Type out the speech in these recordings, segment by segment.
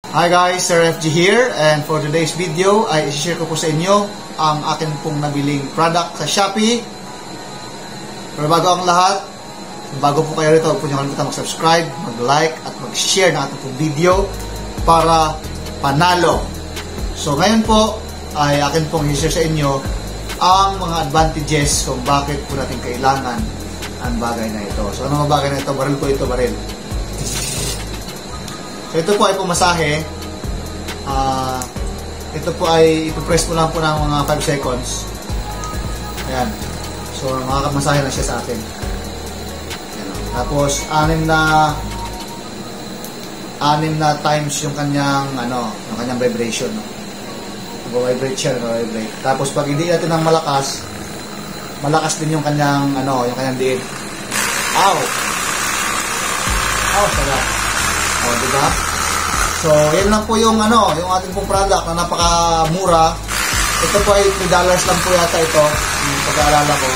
Hi guys, Sir FG here, and for today's video ay i-share ko po sa inyo ang akin pong nabiling product sa Shopee. Pero bago ang lahat, bago po kayo rito, huwag po nyo kalimutan mag-subscribe, mag-like at mag-share ng ating pong video para panalo. So ngayon po ay akin pong i-share sa inyo ang mga advantages kung bakit po natin kailangan ang bagay na ito. So ano ang bagay na ito? Baril po ito, baril. So ito po ay pumasahe. Ito po ay ipipress mo lang po ng mga 5 seconds. Ayan. So makakamasahe na siya sa atin. Ayan. Tapos 6 na times yung kanyang yung kanyang vibration. Nag-vibrate siya, nag-vibrate. Tapos pag hindi natin ng malakas din yung kanyang yung kanyang diin. Ow! Ow, sarap. O, diba? So, yan lang po yung yung ating pong product na napakamura. Ito po ay $3 lang po yata ito. Yung pag-aalala ko.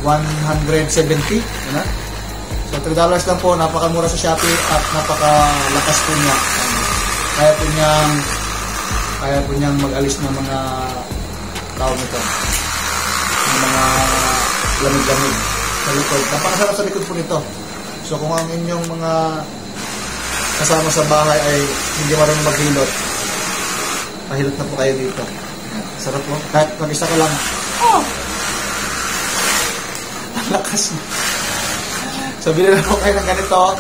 170. Ano? So, $3 lang po. Napakamura sa Shopee at napakalakas po niya. Kaya po niyang mag-alis ng mga tawag nito. Ng mga lamig-lamig sa likod. Napakasarap sa likod po nito. So kung ang inyong mga kasama sa bahay ay hindi marunong maghilot, pahilot na po kayo dito. Sarap po. Kahit mag-isa ka lang. Oh! Ang lakas na. So bilhin na po kayo ng ganito.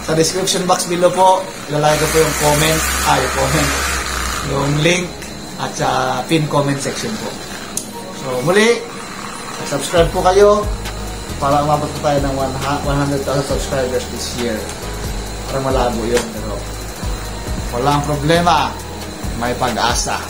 Sa description box below po, ilalagay ko po yung yung link at sa pin comment section po. So muli, subscribe po kayo para umabot po tayo ng 100,000 subscribers this year. Para malabo yun, pero walang problema, may pag-asa.